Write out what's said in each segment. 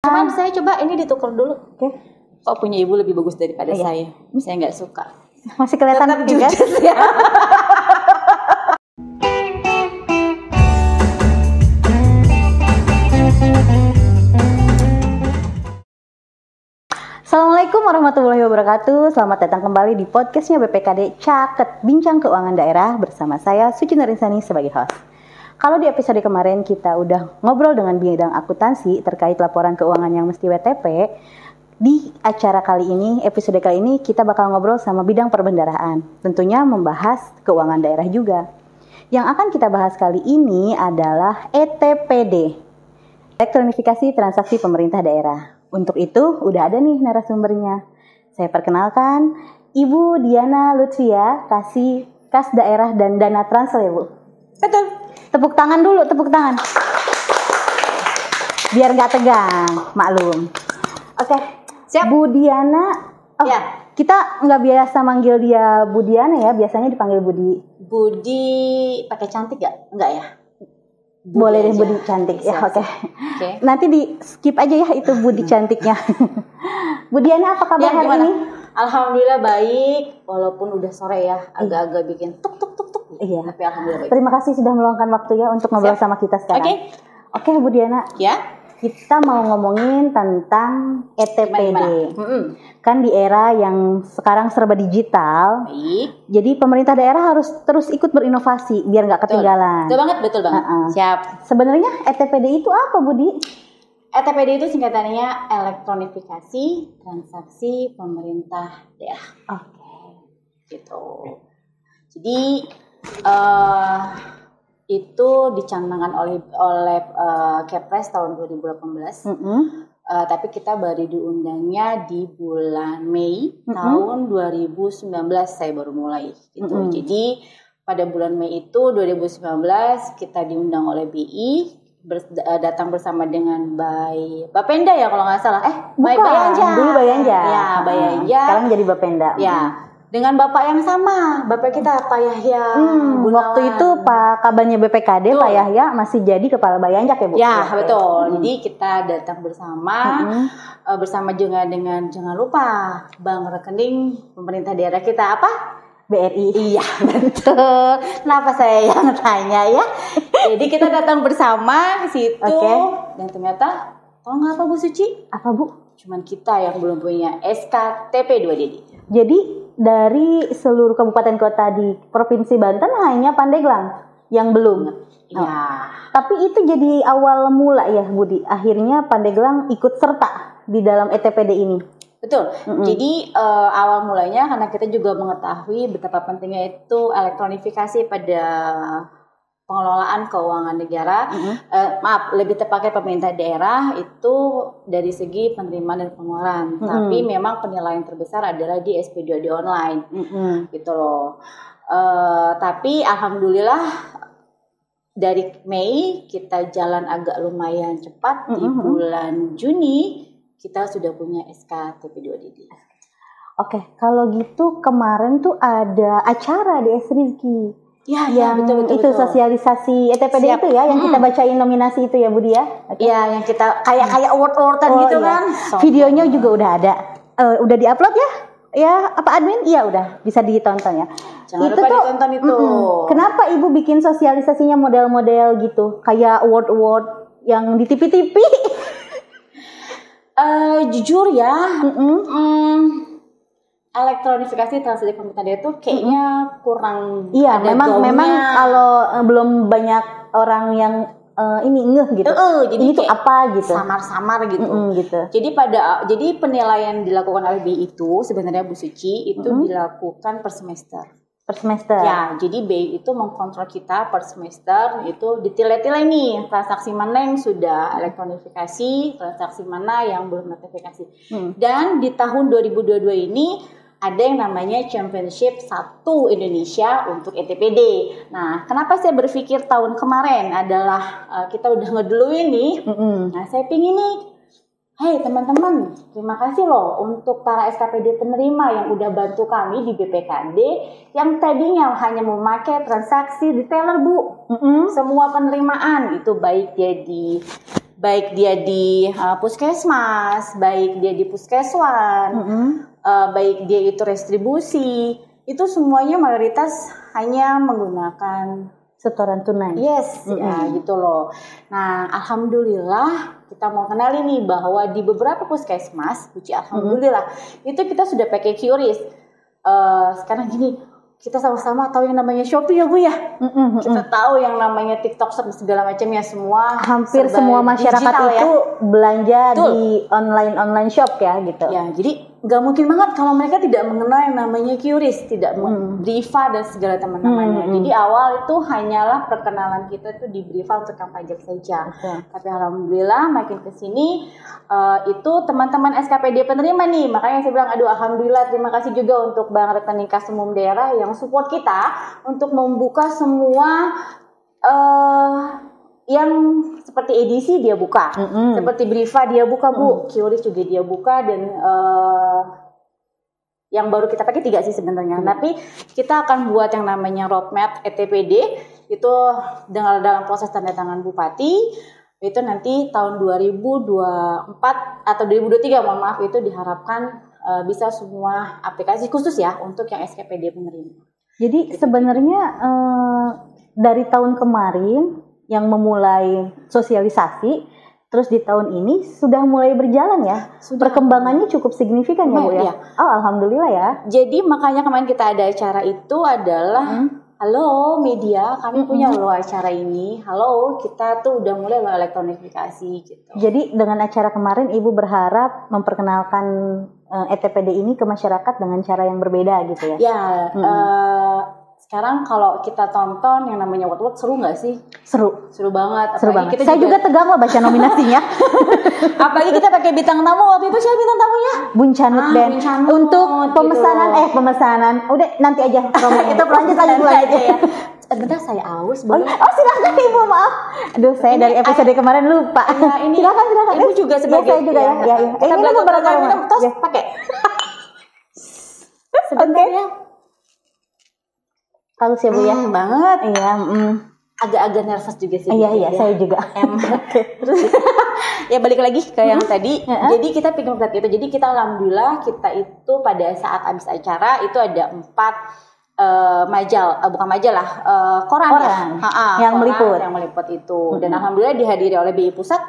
Cuman saya coba ini ditukar dulu. Oke. Kok punya ibu lebih bagus daripada saya? Saya nggak suka. Masih kelihatan Tetap juga. judes ya. Assalamualaikum warahmatullahi wabarakatuh. Selamat datang kembali di podcastnya BPKD Caket Bincang Keuangan Daerah bersama saya Suci Nurinsani sebagai host. Kalau di episode kemarin kita udah ngobrol dengan bidang akuntansi terkait laporan keuangan yang mesti WTP, di acara kali ini, episode kali ini kita bakal ngobrol sama bidang perbendaharaan. Tentunya membahas keuangan daerah juga. Yang akan kita bahas kali ini adalah ETPD, Elektronifikasi Transaksi Pemerintah Daerah. Untuk itu udah ada nih narasumbernya. Saya perkenalkan Ibu Diana Lutfia, Kas Daerah dan Dana Transfer ya Bu? Betul. Tepuk tangan dulu, tepuk tangan. Biar nggak tegang, maklum. Oke, Siap. Bu Diana. Ya. Kita nggak biasa manggil dia Bu Diana ya, biasanya dipanggil Budi. Budi pakai cantik gak? Enggak ya? Boleh deh aja. Budi cantik ya, oke. Oke. Nanti di skip aja ya itu Budi cantiknya. Bu Diana, apa kabar hari gimana? ini? Alhamdulillah baik, walaupun udah sore ya, agak-agak bikin tuk tuk tuk tuk. Iya. Tapi alhamdulillah baik. Terima kasih sudah meluangkan waktu ya untuk ngobrol Siap. sama kita sekarang. Oke, Bu Diana. Ya. Kita mau ngomongin tentang ETPD. Gimana? Kan di era yang sekarang serba digital, Baik. jadi pemerintah daerah harus terus ikut berinovasi biar nggak ketinggalan. Betul banget. Siap. Sebenarnya ETPD itu apa, Budi? ETPD itu singkatannya Elektronifikasi Transaksi Pemerintah Daerah. Oke. Gitu. Jadi itu dicanangkan oleh Kepres tahun 2018. Tapi kita baru diundangnya di bulan Mei tahun 2019 saya baru mulai gitu. Jadi pada bulan Mei itu 2019 kita diundang oleh BI, datang bersama dengan Bapenda ya kalau nggak salah. Bukan, dulu Bayanja. Ya, Bayanja. Sekarang jadi Bapenda. Ya. Dengan bapak yang sama, bapak kita Pak Yahya Gunawan. Waktu itu Pak Kabannya BPKD, Pak Yahya masih jadi Kepala Bayanjak ya Bu? Ya, betul. Jadi kita datang bersama, bersama juga dengan jangan lupa bank rekening pemerintah daerah kita apa? BRI. Iya, betul. Kenapa saya yang tanya ya? Jadi kita datang bersama ke situ, dan ternyata tahu nggak apa Bu Suci? Apa Bu? Cuman kita yang belum punya SKTP 2DD. Jadi dari seluruh kabupaten kota di Provinsi Banten hanya Pandeglang yang belum. Iya. Tapi itu jadi awal mula ya Budi. Akhirnya Pandeglang ikut serta di dalam ETPD ini. Betul. Jadi awal mulanya karena kita juga mengetahui betapa pentingnya itu elektronifikasi pada pengelolaan keuangan negara, lebih tepatnya pemerintah daerah itu dari segi penerimaan dan pengeluaran. Tapi memang penilaian terbesar adalah di SP2D online, gitu loh. Tapi alhamdulillah dari Mei kita jalan agak lumayan cepat. Di bulan Juni kita sudah punya SKTP2DD. Oke, kalau gitu kemarin tuh ada acara di SRIZKI. Ya, betul. Itu sosialisasi ETPD itu ya, yang kita bacain nominasi itu ya Budi ya. Iya, yang kita kayak award-awardan gitu kan. Videonya juga udah ada, udah diupload ya? Ya, apa admin? Iya udah, bisa ditonton ya. Jangan lupa ditonton itu. Kenapa Ibu bikin sosialisasinya model-model gitu, kayak award-award yang di TV-TV? Jujur ya, elektronifikasi transaksi pemerintah daerah itu kayaknya kurang. Iya, memang kalau belum banyak orang yang ini ngeh gitu. Jadi ini tuh apa gitu. Samar-samar gitu. Gitu. Jadi penilaian dilakukan oleh BI itu sebenarnya Bu Suci itu dilakukan per semester. Per semester. Ya, jadi BI itu mengkontrol kita per semester, itu ditilai-tilai nih transaksi mana yang sudah elektronifikasi, transaksi mana yang belum notifikasi. Dan di tahun 2022 ini ada yang namanya Championship 1 Indonesia untuk ETPD. Nah, kenapa saya berpikir tahun kemarin adalah kita udah ngeduluin nih. Nah, saya pingin nih, hey teman-teman, terima kasih loh untuk para SKPD penerima yang udah bantu kami di BPKD yang tadinya hanya memakai transaksi di teller Bu. Semua penerimaan itu baik dia di baik dia di puskesmas, baik dia di puskeswan, baik dia itu restribusi, itu semuanya mayoritas hanya menggunakan setoran tunai. Yes, ya gitu loh. Nah, alhamdulillah kita mau kenalin nih bahwa di beberapa puskesmas, puji alhamdulillah, itu kita sudah pakai QRIS. Sekarang gini, kita sama-sama tahu yang namanya Shopee ya Bu ya. Kita tahu yang namanya TikTok segala macamnya semua. Hampir semua masyarakat digital, itu belanja Betul. di online shop ya gitu. Ya, jadi nggak mungkin banget kalau mereka tidak mengenal yang namanya QRIS, tidak Briva dan segala teman-temannya. Jadi awal itu hanyalah perkenalan kita itu di Briva untuk yang pajak saja. Tapi alhamdulillah makin kesini itu teman-teman SKPD penerima nih. Makanya saya bilang aduh alhamdulillah terima kasih juga untuk Bank Rekening Kas Umum Daerah yang support kita untuk membuka semua yang seperti edisi dia buka, seperti Briva dia buka Bu, QRIS juga dia buka dan yang baru kita pakai 3 sih sebenarnya. Tapi kita akan buat yang namanya roadmap ETPD itu dalam proses tanda tangan Bupati itu nanti tahun 2024 atau 2023 mohon maaf itu diharapkan bisa semua aplikasi khusus ya untuk yang SKPD penerima. Jadi sebenarnya dari tahun kemarin yang memulai sosialisasi, terus di tahun ini sudah mulai berjalan ya. Perkembangannya cukup signifikan ya Bu ya. Oh alhamdulillah ya. Jadi makanya kemarin kita ada acara itu adalah halo media, kami punya loh acara ini. Halo, kita tuh udah mulai elektronifikasi gitu. Jadi dengan acara kemarin Ibu berharap memperkenalkan ETPD ini ke masyarakat dengan cara yang berbeda gitu ya. Ya, sekarang kalau kita tonton yang namanya What seru nggak sih? Seru banget. Seru banget. Saya juga tegang loh baca nominasinya. Apalagi kita pakai bintang tamu waktu itu, siapa bintang tamunya? Buncanut Band. Untuk pemesanan gitu. pemesanan udah nanti aja promonya. Itu lanjut ya. Bentar saya aus boleh? Oh silakan Ibu, maaf. Aduh saya dari episode kemarin lupa. Ya, ini silakan. Ibu juga sebagai saya juga ya. Kita belajar minum tos pakai. Sebentar ya. Halus ya Bu ya. Banget. Iya. Agak-agak nervous juga sih. Iya, saya juga. Terus ya balik lagi ke yang tadi. Jadi kita pikir berat itu. Jadi kita alhamdulillah kita itu pada saat habis acara itu ada 4 koran yang meliput itu. Dan alhamdulillah dihadiri oleh BI Pusat,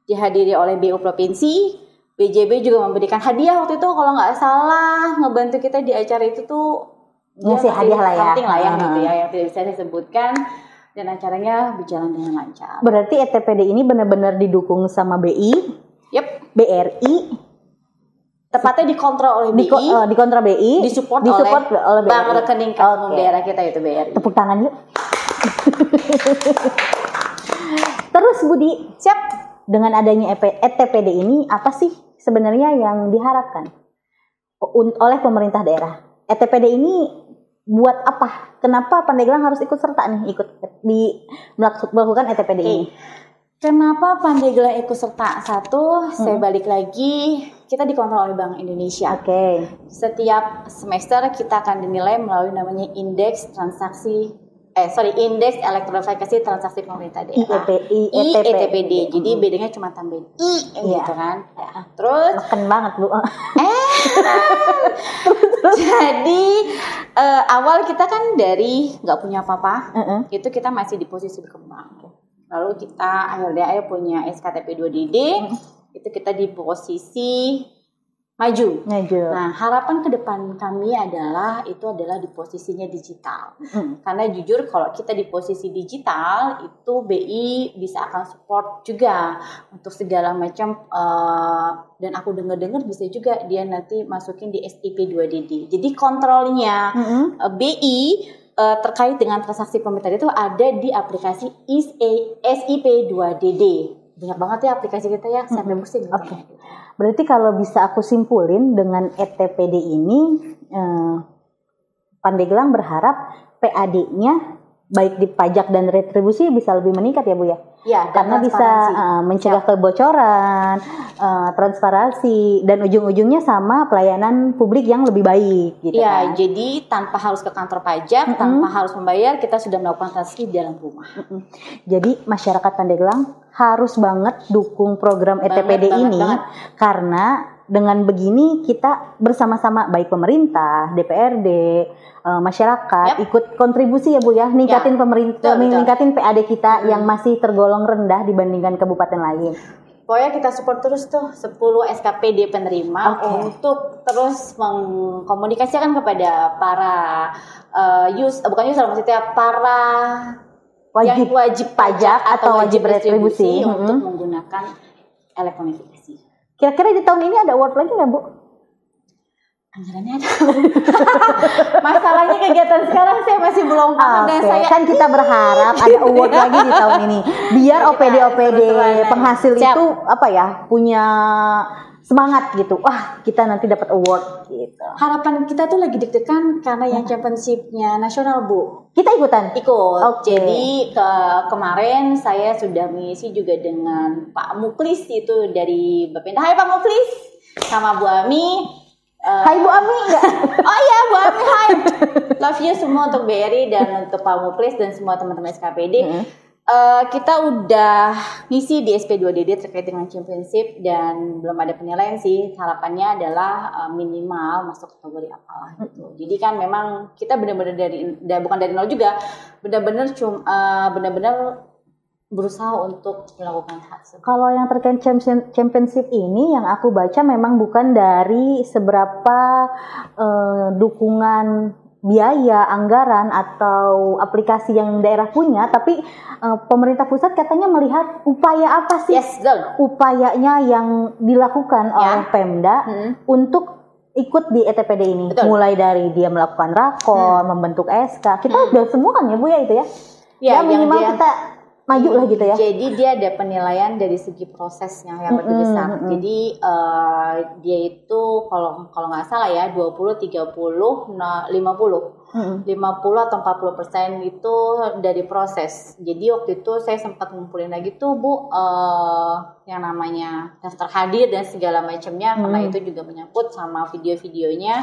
dihadiri oleh BU Provinsi, BJB juga memberikan hadiah waktu itu kalau nggak salah ngebantu kita di acara itu tuh. Ngasih hadiah lah ya. Penting lah ya gitu ya yang tidak bisa saya sebutkan. Dan acaranya berjalan dengan lancar. Berarti ETPD ini benar-benar didukung sama BI, BRI, tepatnya dikontrol oleh BI, dikontrol BI, disupport oleh Bank Rekening Kas Umum Daerah kita itu BRI. Tepuk tangan yuk. Terus Budi, siap. Dengan adanya ETPD ini apa sih sebenarnya yang diharapkan oleh pemerintah daerah? ETPD ini buat apa? Kenapa Pandeglang harus ikut serta nih melakukan ETPD ini? Kenapa Pandeglang ikut serta? Satu, saya balik lagi, kita dikontrol oleh Bank Indonesia. Setiap semester kita akan dinilai melalui namanya indeks elektronifikasi transaksi pemerintah daerah. ETPD. Jadi bedanya cuma tambahin gitu kan. Terus keren banget Bu. Jadi awal kita kan dari nggak punya apa-apa, itu kita masih di posisi berkembang. Lalu kita akhirnya punya SKTP 2DD, itu kita di posisi maju. Nah, harapan ke depan kami adalah di posisinya digital. Karena jujur kalau kita di posisi digital itu BI bisa akan support juga untuk segala macam dan aku dengar bisa juga dia nanti masukin di SIP 2DD. Jadi kontrolnya BI terkait dengan transaksi pemerintah itu ada di aplikasi SIP 2DD. Banyak banget ya aplikasi kita ya, sampai pusing. Berarti kalau bisa aku simpulin dengan ETPD ini, Pandeglang berharap PAD-nya baik di pajak dan retribusi bisa lebih meningkat ya Bu ya. Ya, karena bisa mencegah kebocoran, transparansi, dan ujung-ujungnya sama pelayanan publik yang lebih baik gitu ya, kan. jadi tanpa harus ke kantor pajak, tanpa harus membayar, kita sudah melakukan transaksi di dalam rumah. Jadi masyarakat Pandeglang harus banget dukung program ETPD ini karena dengan begini kita bersama-sama baik pemerintah, DPRD, masyarakat ikut kontribusi ya Bu ya, ningkatin pemerintah, ningkatin PAD kita yang masih tergolong rendah dibandingkan kabupaten lain. Pokoknya kita support terus tuh 10 SKPD penerima untuk terus mengkomunikasikan kepada para maksudnya para wajib pajak atau wajib retribusi untuk menggunakan elektronifikasi. Kira-kira di tahun ini ada award lagi nggak Bu? Anggarannya ada. Masalahnya kegiatan sekarang saya masih belum paham dan saya kan kita berharap ada award lagi di tahun ini biar OPD penghasil itu apa ya punya semangat gitu. Wah, kita nanti dapat award gitu. Harapan kita tuh lagi deg-degan karena yang championship-nya nasional, Bu. Kita ikutan? Ikut. Jadi kemarin saya sudah mengisi juga dengan Pak Muklis itu dari Bapenda. Hai Pak Muklis. Sama Bu Ami. Hai Bu Ami enggak? Oh iya Bu Ami, hai. Love you semua untuk BRI dan untuk Pak Muklis dan semua teman-teman SKPD. Kita udah ngisi di SP2DD terkait dengan championship dan belum ada penilaian sih. Harapannya adalah minimal masuk kategori apalah gitu. Jadi kan memang kita benar-benar bukan dari nol juga, benar-benar berusaha untuk melakukan hal tersebut. Kalau yang terkait championship ini yang aku baca memang bukan dari seberapa dukungan biaya, anggaran atau aplikasi yang daerah punya, tapi pemerintah pusat katanya melihat upaya apa sih? Upayanya yang dilakukan oleh Pemda untuk ikut di ETPD ini. Mulai dari dia melakukan rakor, membentuk SK. Kita udah semua kan ya Bu ya itu ya? Ya minimal kita maju lah gitu ya. Jadi dia ada penilaian dari segi prosesnya yang lebih besar. Jadi dia itu kalau nggak salah ya 20, 30, 50. 50 atau 40% itu dari proses. Jadi waktu itu saya sempat ngumpulin lagi tuh Bu yang namanya daftar hadir dan segala macamnya karena itu juga menyangkut sama video-videonya.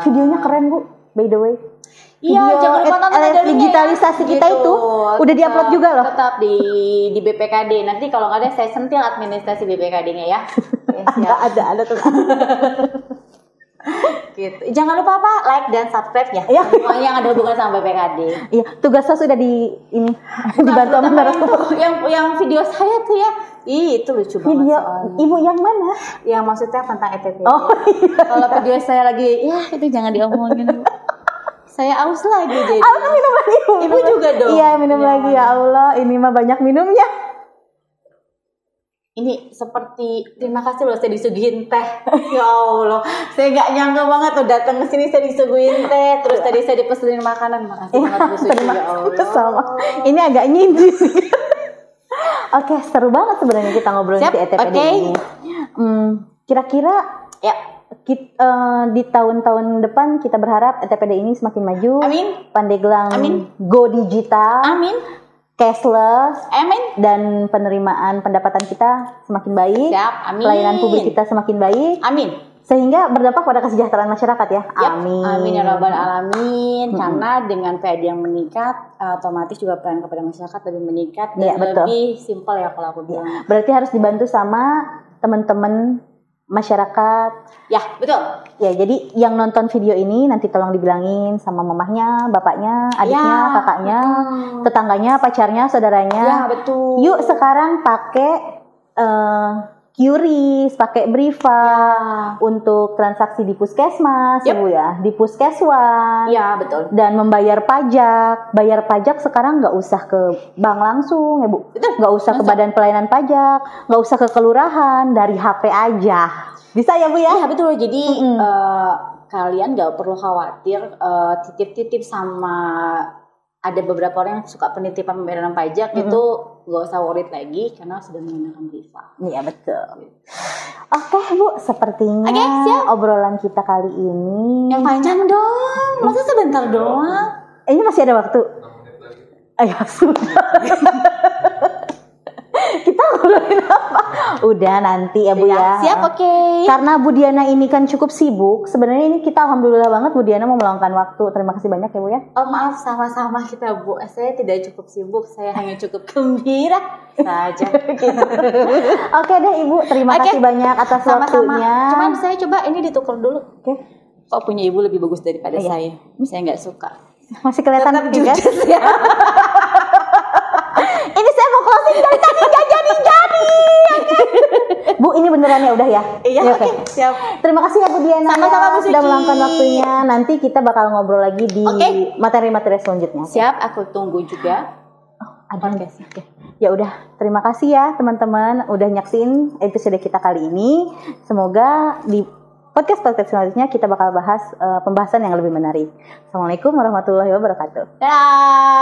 Videonya keren Bu, by the way. Iya, jangan lupa nonton digitalisasi ya. Kita itu udah diupload juga loh. Tetap di BPKD. Nanti kalau nggak ada saya sentil administrasi BPKD-nya ya. ada tuh. Gitu. Jangan lupa apa like dan subscribe ya. Semuanya yang ada hubungan sama BPKD. Iya, tugasnya sudah dibantu sama narasumber. Yang video saya tuh ya. Itu lucu banget video soalnya. Ibu yang mana? Yang maksudnya tentang ETPD. Oh iya. Kalau video saya lagi itu jangan diomongin. Saya aus lagi jadi. Minum lagi. Ibu juga dong. Iya, minum lagi ya Allah. Ini mah banyak minumnya. Ini seperti terima kasih loh saya disuguhin teh. Ya Allah, saya nggak nyangka banget tuh datang ke sini saya disuguhin teh. Terus tadi saya dipesenin makanan. Makasih banget Bu Suci, ya Allah. Sama. Ini agak nyindir. Oke, seru banget sebenarnya kita ngobrolin di ETPD ini. Kira-kira ya di tahun-tahun depan kita berharap ETPD ini semakin maju. Amin. Pandeglang go digital. Amin. Cashless. Amin. Dan penerimaan pendapatan kita semakin baik. Siap. Amin. Pelayanan publik kita semakin baik. Amin. Sehingga berdampak pada kesejahteraan masyarakat ya. Amin. Amin ya rabbal alamin. Karena dengan PAD yang meningkat, otomatis juga pelayanan kepada masyarakat lebih meningkat dan lebih simpel ya kalau aku bilang. Berarti harus dibantu sama teman-teman masyarakat. Ya, betul. Ya, jadi yang nonton video ini nanti tolong dibilangin sama mamahnya, bapaknya, adiknya, kakaknya, tetangganya, pacarnya, saudaranya. Ya, betul. Yuk sekarang pakai QRIS, pakai Briva untuk transaksi di puskesmas, Bu ya, di puskeswan. Ya, betul. Dan membayar pajak. Bayar pajak sekarang nggak usah ke bank langsung ya Bu. Nggak usah ke Badan Pelayanan Pajak, nggak usah ke kelurahan, dari HP aja. Bisa ya Bu ya? Iya betul. Jadi kalian nggak perlu khawatir titip-titip sama ada beberapa orang yang suka penitipan pembayaran pajak itu gak usah worried lagi karena sudah menggunakan Briva. Iya betul. Oke Bu, sepertinya obrolan kita kali ini yang panjang dong. Masa sebentar doang? Ini masih ada waktu. Ayo sudah. ngobrolin apa? Udah nanti ya Bu ya. Siap, oke. Karena Bu Diana ini kan cukup sibuk. Sebenarnya ini kita alhamdulillah banget Bu Diana mau meluangkan waktu. Terima kasih banyak ya Bu ya. Oh maaf, sama-sama kita Bu. Saya tidak cukup sibuk, saya hanya cukup gembira saja. Oke deh Ibu, terima kasih banyak atas waktunya. Cuman saya coba ini ditukar dulu. Oke. Kok punya Ibu lebih bagus daripada saya? Saya nggak suka. Masih kelihatan Tetap juga. judes ya. Ini saya mau closing dari tadi nggak jadi. Bu, ini beneran ya udah ya? Iya, oke. Siap. Terima kasih ya Bu Diana. Sama-sama Bu Suci. Sudah meluangkan waktunya. Nanti kita bakal ngobrol lagi di materi-materi selanjutnya. Siap, aku tunggu juga. Ada ya udah, terima kasih ya teman-teman udah nyaksin episode kita kali ini. Semoga di podcast selanjutnya kita bakal bahas pembahasan yang lebih menarik. Assalamualaikum warahmatullahi wabarakatuh. Dadah.